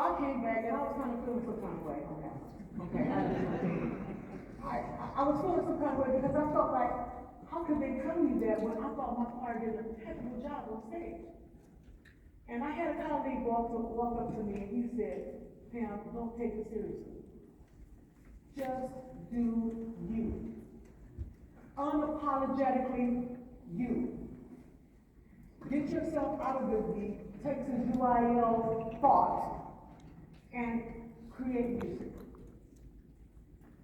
I came back and I was kind of feeling some kind of way. Okay. I was feeling some kind of way because I felt like, how could they tell me that when I thought my choir did a technical job on stage? And I had a colleague walk up to me and he said, Pam, don't take it seriously. Just do you. Unapologetically you. Get yourself out of the takes and UIL thought and create music.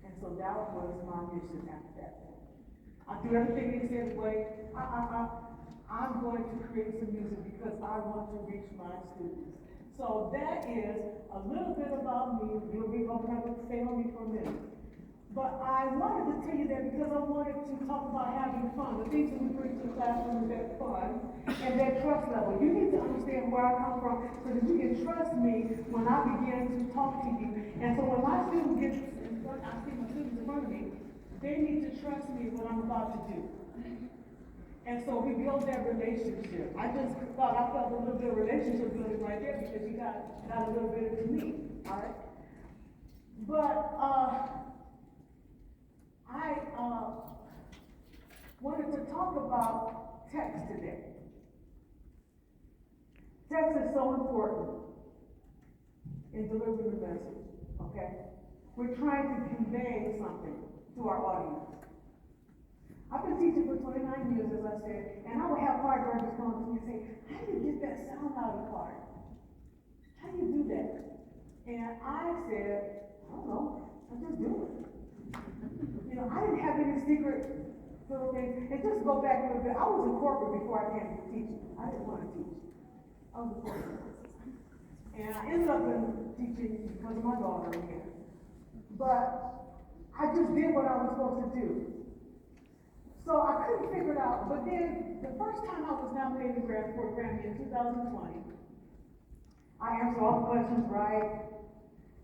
And so that was my mission after that. I threw everything he said away. I'm going to create some music because I want to reach my students. So that is a little bit about me. You'll be hoping I would stay on me for a minute. But I wanted to tell you that because I wanted to talk about having fun. The things that we bring to the classroom is that fun and that trust level. You need to understand where I come from so that you can trust me when I begin to talk to you. And so when my students get in front, I see my students in front of me, they need to trust me what I'm about to do. And so we build that relationship. I just thought I felt a little bit of relationship building right there because you got a little bit of me, all right? But I wanted to talk about text today. Text is so important in delivering the message, okay? We're trying to convey something to our audience. I've been teaching for 29 years, as I said, and I would have choir directors come to me and say, how do you get that sound out of the choir? How do you do that? And I said, I don't know, I just do it. You know, I didn't have any secret little things. And just go back a little bit, I was in corporate before I came to teaching. I didn't want to teach. I was in corporate. And I ended up in teaching because of my daughter again. But I just did what I was supposed to do. So I couldn't figure it out, but then the first time I was nominated for a Grammy in 2020, I answered all the questions right,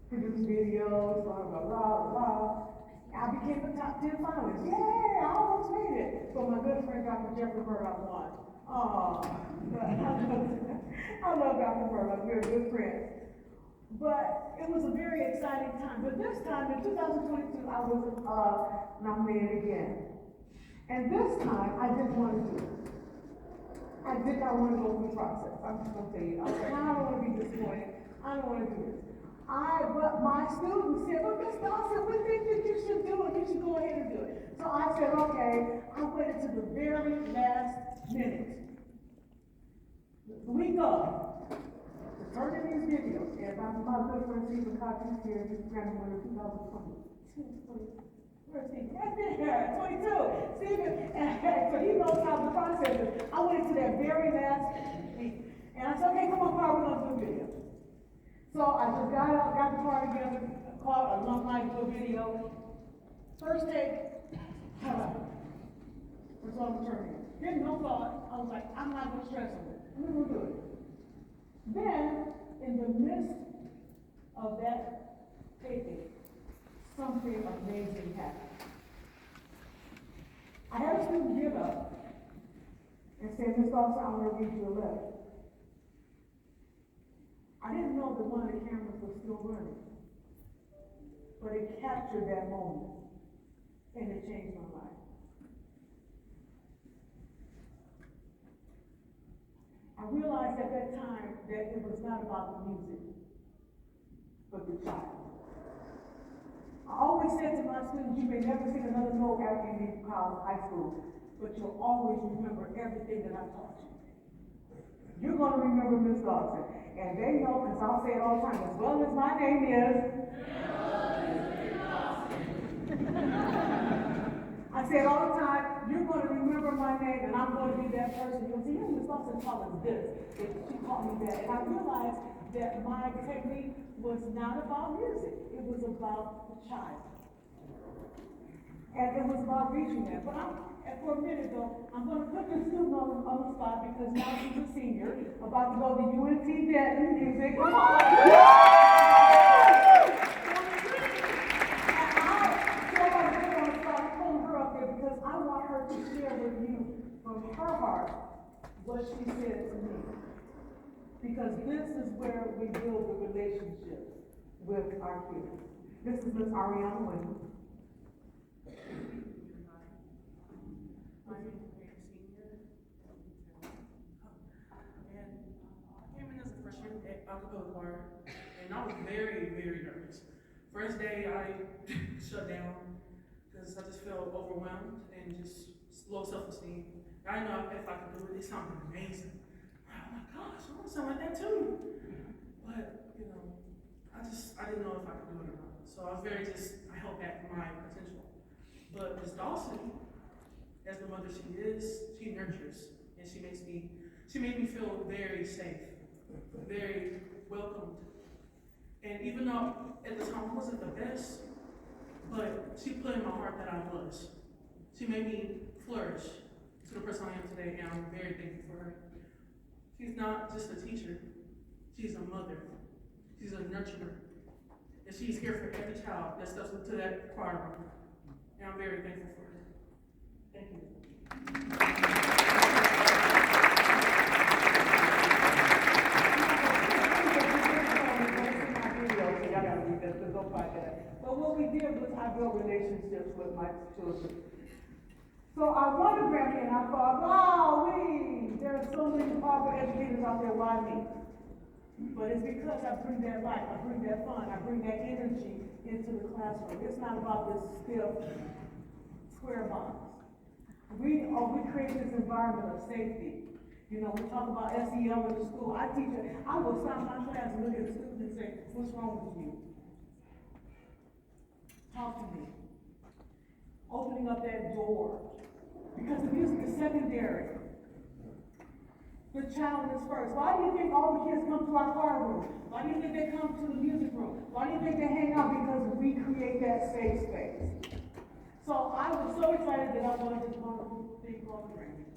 produced videos, blah, blah, blah, blah. I became the top 10 finalist. Yeah, I almost made it. So my good friend, Dr. Jeffrey Murdoch, won. Oh, I love Dr. Murdoch, we're good friends. But it was a very exciting time. But this time, in 2022, I was nominated again. And this time, I didn't want to do it. I did not want to go through the process. I'm just going to tell you. I said, I don't want to be disappointed. I don't want to do this. But my students said, well, Miss Dawson, we think that you should do it. You should go ahead and do it. So I said, okay. I waited to the very last minute. The week of, to turn in these videos. And my good friend Stephen Cox is here. He's Grammy winner 2020. Where's he? Right there, 22. Stephen, so he knows how the process is. I went to that very last week. And I said, okay, come on, Carl, we're going to do a video. So I just got out, got the car together, called a long night to a video. First take, hello. That's what I'm turning. Then no thought, I was like, I'm not going to stress on it. I'm going to do it. Then, in the midst of that taping, something amazing happened. I had a student get up and say, Ms. Dawson, I'm going to read you a letter. I didn't know that one of the cameras was still running, but it captured that moment, and it changed my life. I realized at that time that it was not about the music, but the child. I always said to my students, you may never sing another note after you leave college, high school, but you'll always remember everything that I taught you. You're going to remember Miss Dawson. And they know, because I'll say it all the time, as well as my name is. I say it all the time, you're going to remember my name, and I'm going to be that person. You'll see, Miss Dawson taught us this. She taught me that. And I realized that my technique was not about music. It was about the child. And it was about reaching that. But for a minute though, I'm going to put this student on the spot because now she's a senior, about to go to UNT Denton Music. Come on! And I pulled her up there because I want her to share with you from her heart what she said to me. Because this is where we build the relationship. with our kids. This is Miss Ariana Williams. My name is Senior, and I came in as a freshman at Cappella choir, and I was very, very nervous. First day, I shut down because I just felt overwhelmed and just low self-esteem. I didn't know if I could do it. It sounded amazing. Oh my gosh, I want to sound like that too. But I didn't know if I could do it or not. So I held back my potential. But Miss Dawson, as the mother she is, she nurtures, and she made me feel very safe, very welcomed. And even though at the time I wasn't the best, but she put in my heart that I was. She made me flourish to the person I am today, and I'm very thankful for her. She's not just a teacher, she's a mother, she's a nurturer, and she's here for every child that steps into that choir room, and I'm very thankful for her. Thank you. But what we did was I built relationships with my children. So I won a Grammy and I thought, wow, there are so many powerful educators out there, why me? But it's because I bring that life, I bring that fun, I bring that energy into the classroom. It's not about this stiff square box. We create this environment of safety. We talk about SEL in the school. I will stop my class and look at the students and say, what's wrong with you? Talk to me. Opening up that door. Because the music is secondary. The child is first. Why do you think all the kids come to our choir room? Why do you think they come to the music room? Why do you think they hang out? Because we create that safe space. So I was so excited that I wanted this wonderful thing called the Grammy.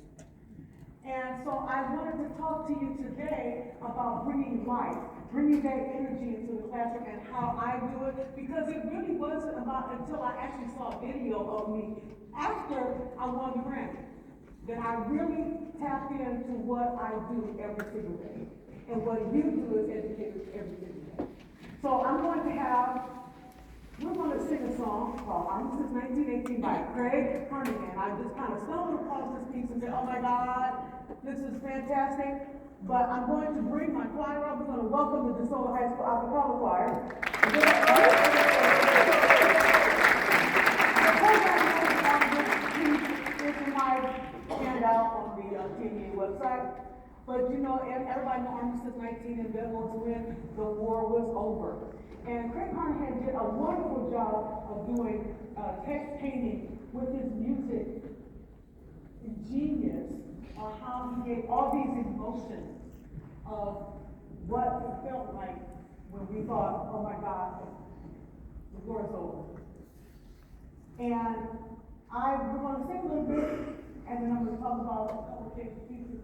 And so I wanted to talk to you today about bringing life, bringing that energy into the classroom and how I do it, because it really wasn't about until I actually saw a video of me after I won the Grammy that I really tapped into what I do every single day. And what you do as educators every single day. So we're going to sing a song called Since 1918 by Craig Carnahan. I just kind of stumbled across this piece and said, oh my God, this is fantastic. But I'm going to bring my choir up. We're going to welcome the DeSoto High School Cappella Choir. The program is in my handout on the TMEA website. But everybody knows Armistice 19 and then was when the war was over. And Craig Carnahan did a wonderful job of doing text painting with his music genius on how he gave all these emotions of what it felt like when we thought, oh my God, the war is over. And we're going to sing a little bit, and then I'm going to talk about a couple of pieces,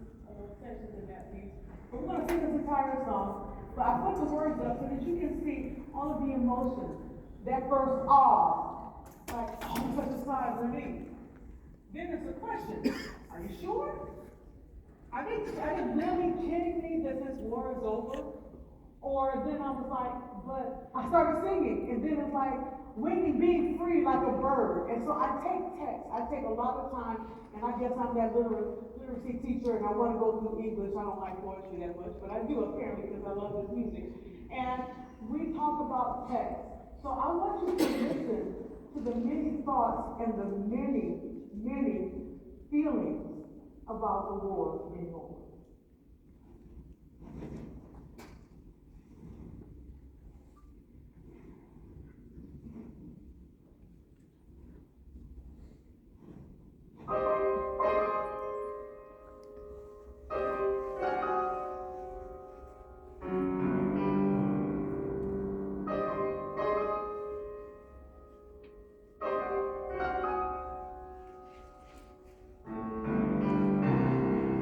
sections in that piece. But we're going to sing this entire song. But I put the words up so that you can see all of the emotions. That first awe, like, oh, such a size of me. Then it's a question. Are you sure? Are they really kidding me that this war is over? Or then I was like, but I started singing, and then it's like, winging, being free like a bird. And so I take text. I take a lot of time, and I guess I'm that literacy teacher, and I want to go through English. I don't like poetry that much, but I do apparently because I love this music. And we talk about text. So I want you to listen to the many thoughts and the many, many feelings about the war being over.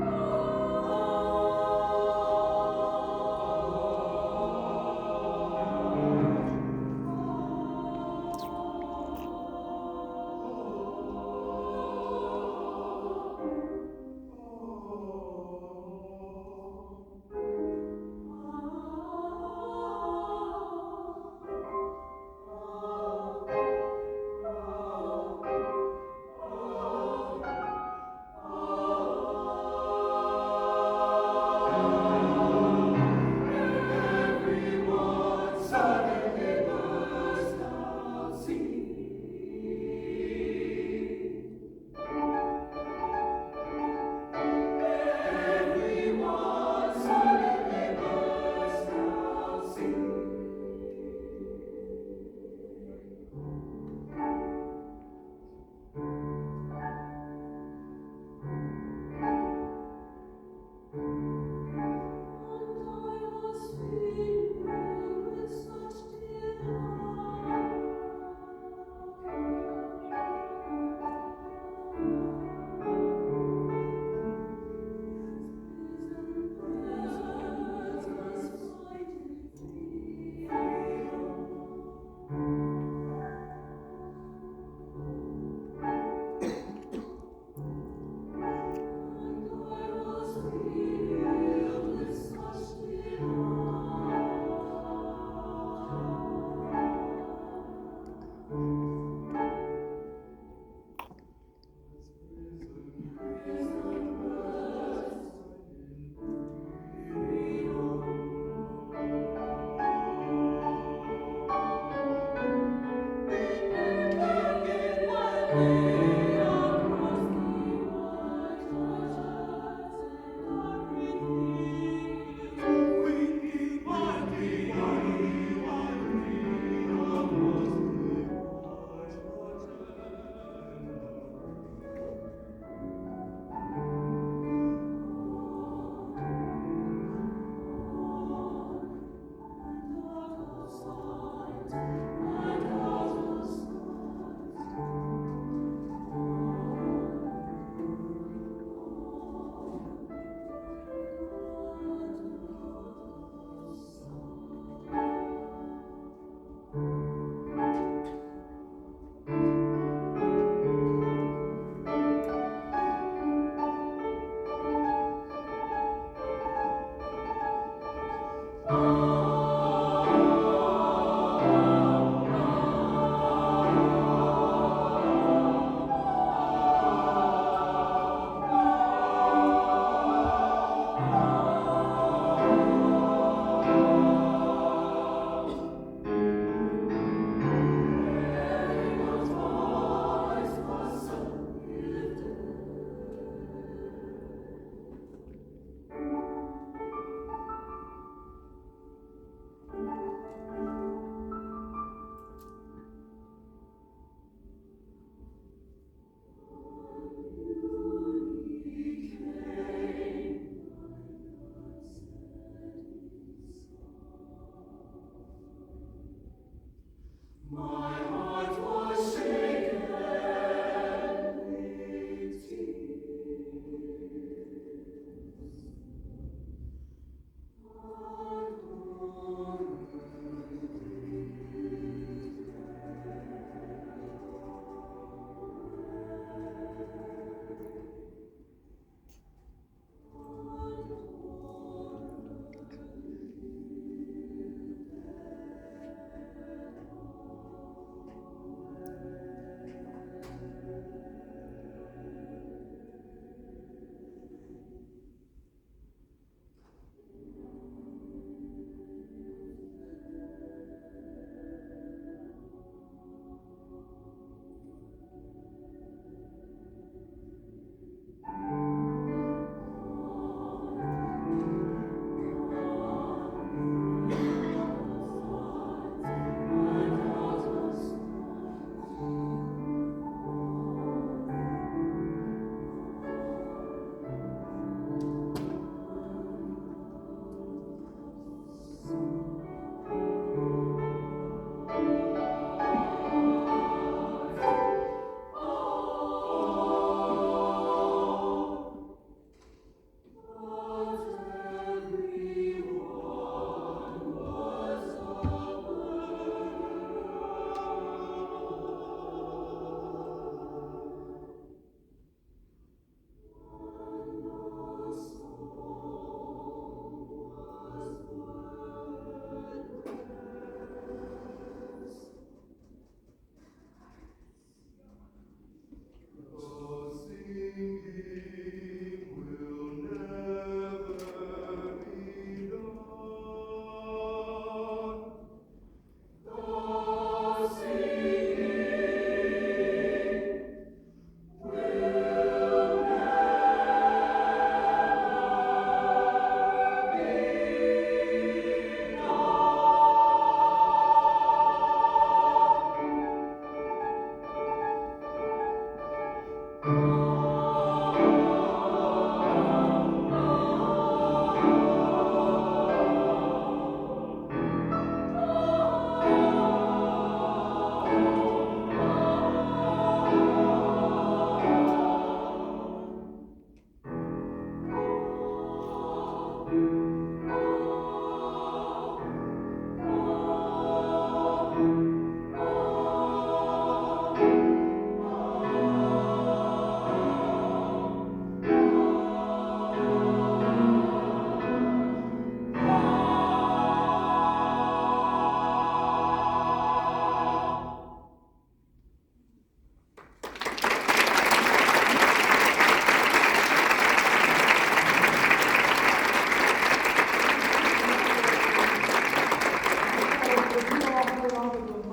Oh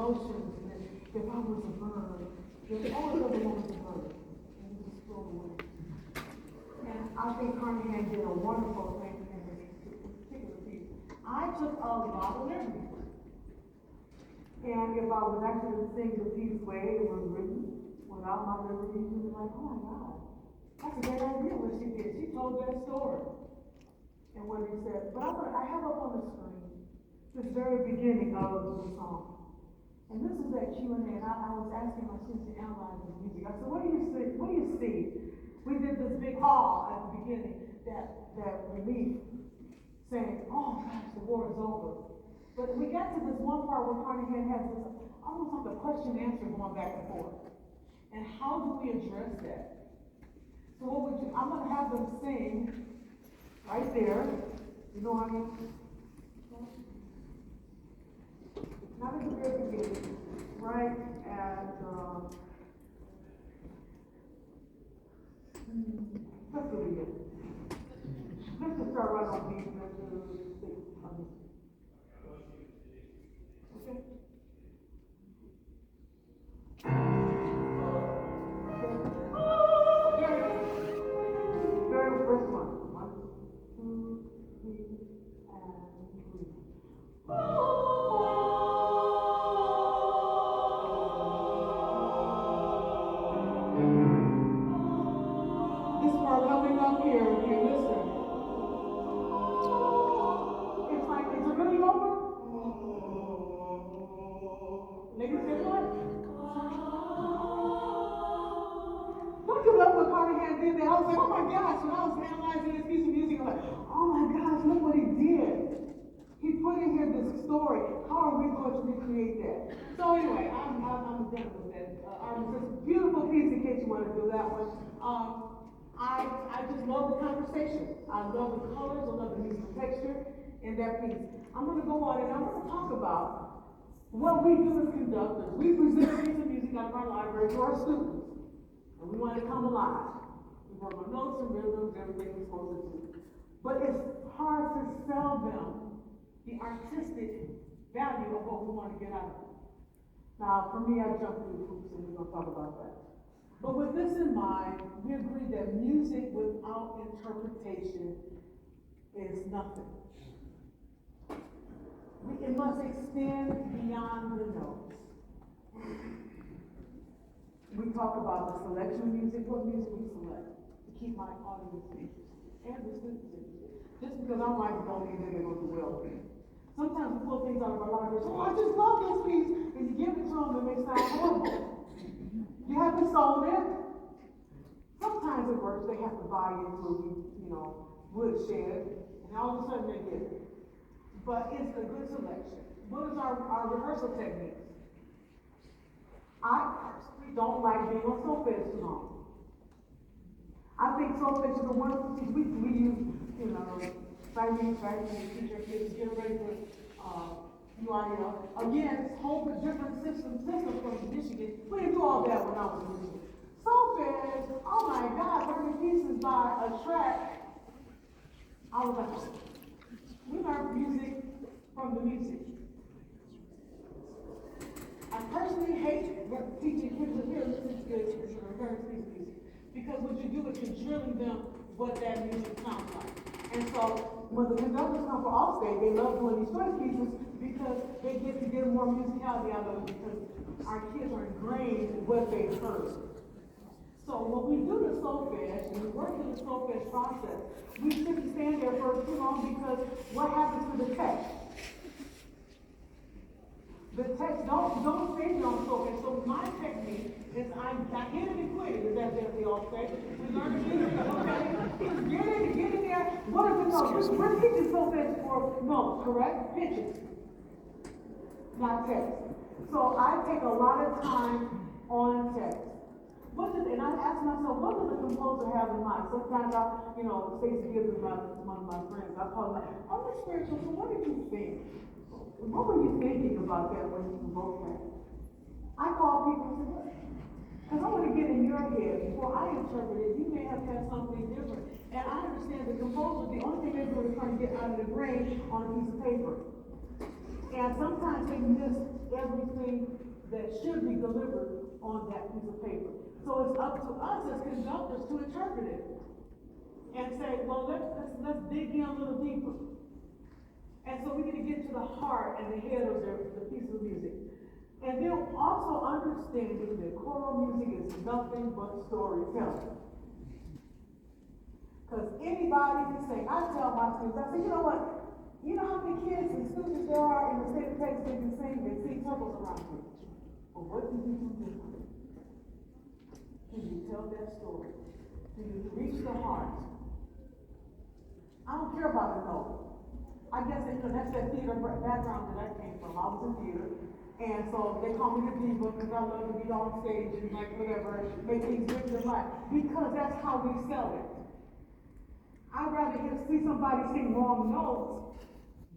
notions, and if I was a bird, if all the other ones were birds, and it just flew away. And I think Carnahan did a wonderful thing in this particular piece. I took a lot of liberty. And if I was actually to sing the piece way it was written, without my liberty, you'd be like, oh my God, that's a great idea what she did. She told that story. And what he said, but I have up on the screen this very beginning of the song. And this is that Q&A, and I was asking my students to analyze the music. I said, what do you see? What do you see? We did this big awe at the beginning, that relief, saying, oh gosh, the war is over. But we got to this one part where Carnahan has this almost like a question and answer going back and forth. And how do we address that? So what would you, I'm gonna have them sing right there. You know what I mean? Not at the very beginning, right at, let's do it again. Let's just start right on beat. Okay? Very first one. 1, 2, 3, and 3. Coming up here, if you listen. It's like, is it really over? Ladies say what? Don't you love what Carnahan did there? I was like, oh my gosh, when I was analyzing this piece of music, I'm like, oh my gosh, look what he did. He put in here this story. How are we going to recreate that? So anyway, I'm done with that. It's a beautiful piece in case you want to do that one. I just love the conversation. I love the colors, I love the musical texture in that piece. I'm going to go on and I'm going to talk about what we do as conductors. We present a piece of music out of our library to our students, and we want it to come alive. We work on notes and rhythms, everything we're supposed to do. But it's hard to sell them the artistic value of what we want to get out of it. Now, for me, I jumped through hoops, and we're going to talk about that. But with this in mind, we agree that music without interpretation is nothing. It must extend beyond the notes. We talk about the selection of music, what music we select to keep my audience interested and the students interested. Just because I'm writing don't mean they're going to do well. Sometimes we pull things out of our libraries, oh, I just love this piece, and you give it to them and they sound horrible. You haven't sold it. Sometimes it works, they have to buy into, woodshed, and all of a sudden they get it. But it's a good selection. What is our rehearsal techniques? I personally don't like being on solfege too long. I think solfege is a wonderful piece. We use, sight reading, teach our kids to get ready for UIL. Again, it's a whole different system from Michigan. We didn't do all that when I was in Michigan. Solfege, oh my God, learning pieces by a track. I was like, we learned music from the music. I personally hate teaching kids to hear listen to learn music because what you do is you're drilling them what that music sounds like. And so when the conductors come for Allstate, they love doing these choice pieces because they get to get more musicality out of it because our kids are ingrained in what they've heard. So when we do the solfege, and we work in the solfege process, we shouldn't stand there for too long because what happens to the text? The text don't stay there on solfege. So my technique is I hit it and quit it. Is that what they all say? We learn to get it, okay? Get in there. What are the notes? We're teaching solfege for notes, correct? Pitches, not text. So I take a lot of time on text. And I ask myself, what does the composer have in mind? Sometimes Stacey Gibbs is one of my friends. I call her, oh, Miss Spiritual, so what did you think? What were you thinking about that when you wrote that? I call people and say, what? Because I want to get in your head before I interpret it. You may have had something different. And I understand the composer, the only thing they're doing is trying to get out of the brain on a piece of paper. And sometimes they miss everything that should be delivered on that piece of paper. So it's up to us as conductors to interpret it and say, well, let's dig in a little deeper. And so we need to get to the heart and the head of the piece of music. And then also understanding that choral music is nothing but storytelling. Because anybody can sing. I tell my students, I say, you know what? You know how many kids and students there are in the state of Texas that can sing? They sing temples around here. But what do you do differently? Can you tell that story? Can you reach the heart? I don't care about the note. I guess that's that theater background that I came from. I was in theater. And so they call me the diva because I love to be on stage and like whatever, make things bigger than life. Because that's how we sell it. I'd rather see somebody sing wrong notes,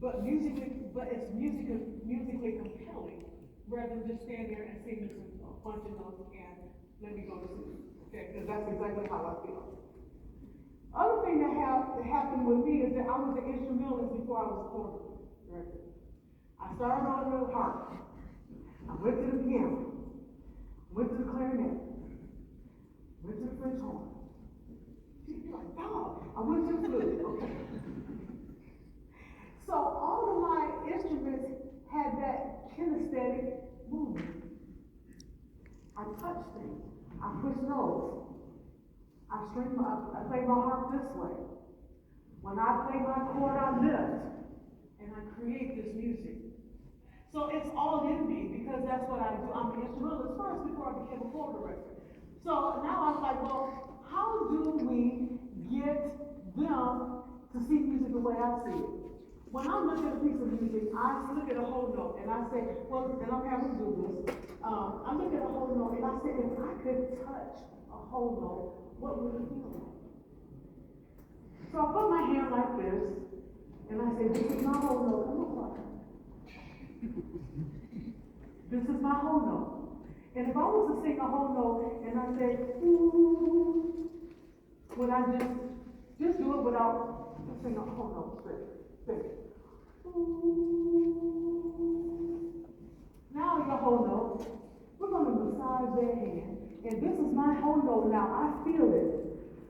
but it's musically compelling, rather than just stand there and sing a bunch of notes and let me go to sleep. Okay, because that's exactly how I feel. Other thing that happened with me is that I was an instrumentalist before I was a choir director. I started on the harp. I went to the piano. Went to the clarinet. Went to the French horn. You're like, dog. I went to the flute. Okay. So all of my instruments had that kinesthetic movement. I touch things. I push notes. I play my harp this way. When I play my chord, I lift. And I create this music. So it's all in me because that's what I do. I'm an instrumentalist first before I became a choir director. So now I'm like, well, how do we get them to see music the way I see it? When I look at a piece of music, I look at a whole note and I say, well, and I'm having to do this. I look at a whole note and I say, if I could touch a whole note, what would it feel like? So I put my hand like this and I say, this is my whole note. Come on, choir. This is my whole note. And if I was to sing a whole note and I say, ooh, would I just do it without singing a whole note straight? Ooh. Now your whole note, we're going to massage their hand. And this is my whole note now. I feel it.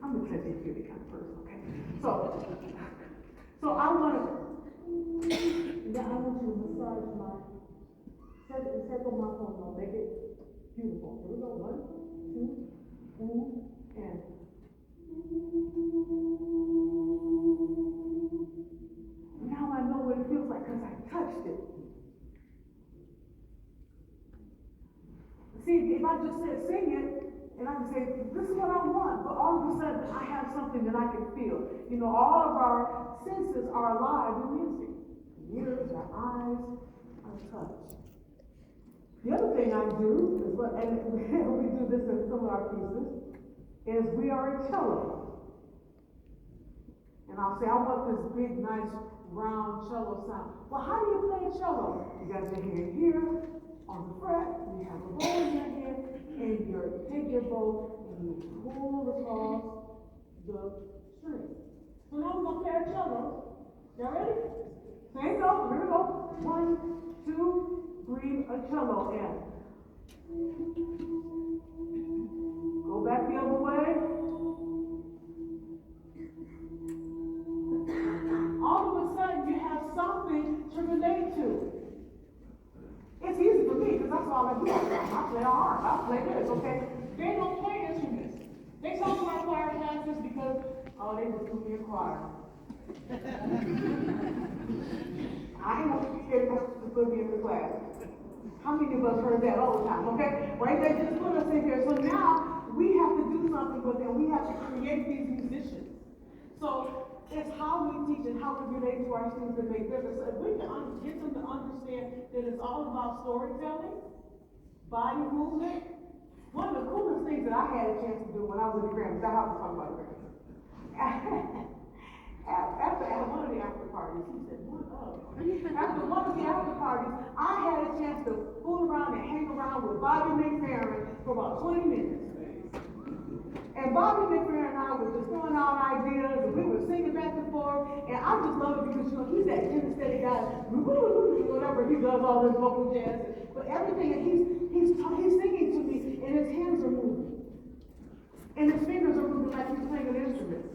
I'm a touchy-feely kind of person, okay? So I want to, now I want you to massage circle my whole note, make it beautiful. Here we go. 1, 2, ooh, and now I know what it feels like because I touched it. See, if I just said sing it, and I can say, this is what I want, but all of a sudden I have something that I can feel. You know, all of our senses are alive with music. Ears, our eyes, our touch. The other thing I do is and we do this in some of our pieces, is we are a cello. And I'll say, I want this big, nice, round cello sound. Well, how do you play a cello? You got your hand here on the fret, you have a bow in your hand, and you take your bow and you pull across the string. So now we're going to play a cello. Y'all ready? Same note. Here we go. 1, 2, breathe a cello in. Go back the other way. All of a sudden, you have something to relate to. It's easy for me because that's all I do. I play a harp. I play this, okay? They don't play instruments. They come to my choir classes because, they just put me in choir. I ain't gonna be scared to put me in the class. How many of us heard that all the time, okay? Right? They just put us in here. So now we have to do something with them. We have to create these musicians. So it's how we teach and how we relate to our students that make difference. So if we can get them to understand that it's all about storytelling, body movement. One of the coolest things that I had a chance to do when I was in the Grammys, I have to talk about the Grammys. After one of the after parties, he said, after one of the after parties, I had a chance to fool around and hang around with Bobby McFerrin for about 20 minutes. And Bobby McFerrin and I were just throwing out ideas, and we were singing back and forth, and I just love it because, you know, he's that kinesthetic guy, whatever, he does all this vocal jazz, but everything, and he's singing to me, and his hands are moving, and his fingers are moving like he's playing an instrument.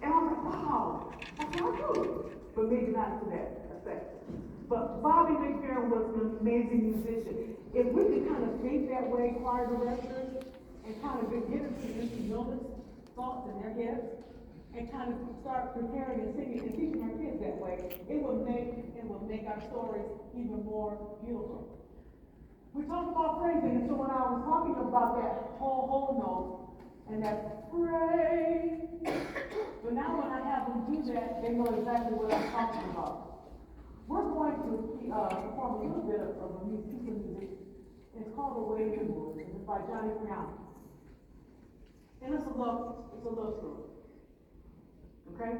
And I'm like, wow, that's how I do. But maybe not to that effect. But Bobby McFerrin was an amazing musician. If we could kind of think that way, choir directors, and kind of get into instrumentalist thoughts in their heads, and kind of start preparing and singing and teaching our kids that way, it will make our stories even more beautiful. We talked about phrasing, and so when I was talking about that whole note and that phrase, but now when I have them do that, they know exactly what I'm talking about. We're going to perform a little bit of a piece of music. It's called The Way You Move, and it's by Johnny Brown. And it's a love story. Okay?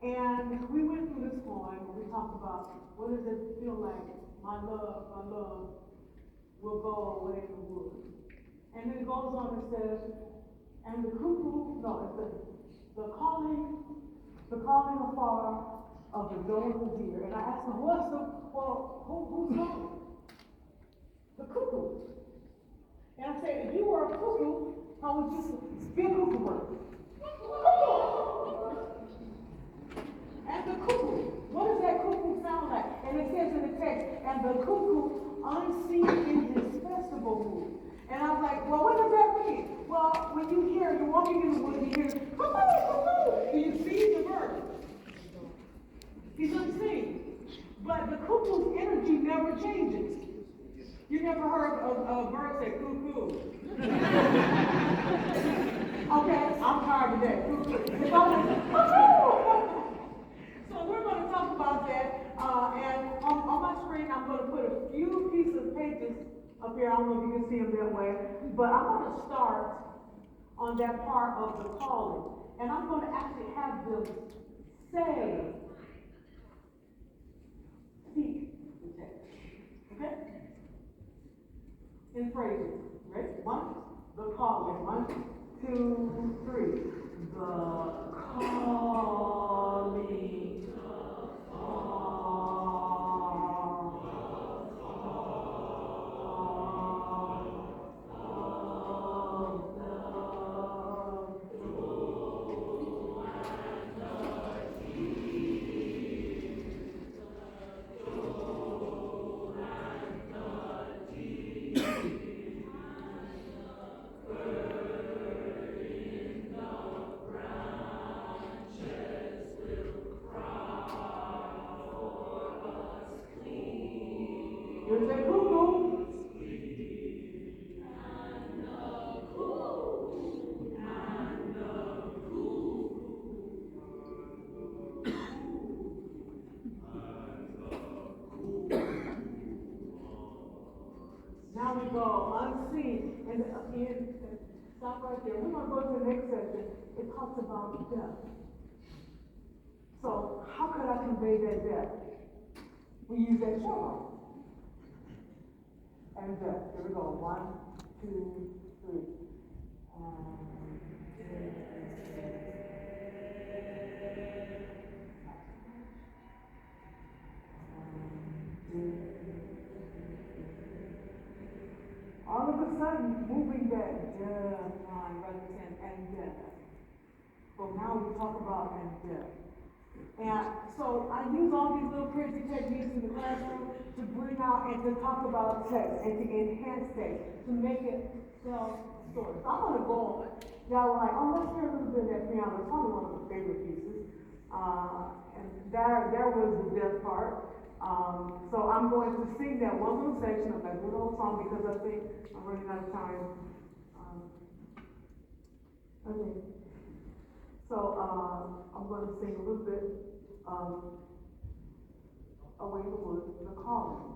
And we went through this poem and we talked about what does it feel like, my love will go away in the woods. And then it goes on and says, and the cuckoo, no, it's the calling afar of the doe deer. And I asked him, who's calling? The cuckoo. And I said, if you were a cuckoo, how would you be a cuckoo bird? And the cuckoo, what does that cuckoo sound like? And it says in the text, and the cuckoo unseen in his festival mood. And I was like, well, what does that mean? Well, when you're walking in the woods, you hear, cuckoo, and you see the bird. He's unseen. But the cuckoo's energy never changes. You never heard a bird say cuckoo. Okay, I'm tired today. Cuckoo. It's always cuckoo. So we're going to talk about that. And on my screen, I'm going to put a few pieces of pages up here. I don't know if you can see them that way. But I'm going to start on that part of the calling. And I'm going to actually have them say, speak the text. Okay? In phrases. Ready? One, the calling. 1, 2, 3. The calling. Here's that cuckoo. Now we go unseen. And again, stop right there. We're going to go to the next section. It talks about death. So, how could I convey that death? We use that short one. And death. Here we go. 1, 2, 3. All of a sudden, moving that death line rather than and death. So now we talk about and death. And so I use all these little crazy techniques in the classroom to bring out and to talk about text and to enhance text, to make it tell a story. So I'm going to go on. Y'all were like, oh, let's hear a little bit of that piano. It's probably one of my favorite pieces. And there was the death part. So I'm going to sing that one little section of that good old song because I think I'm running out of time. Okay. So I'm going to sing a little bit of Away in the Woods, the calling.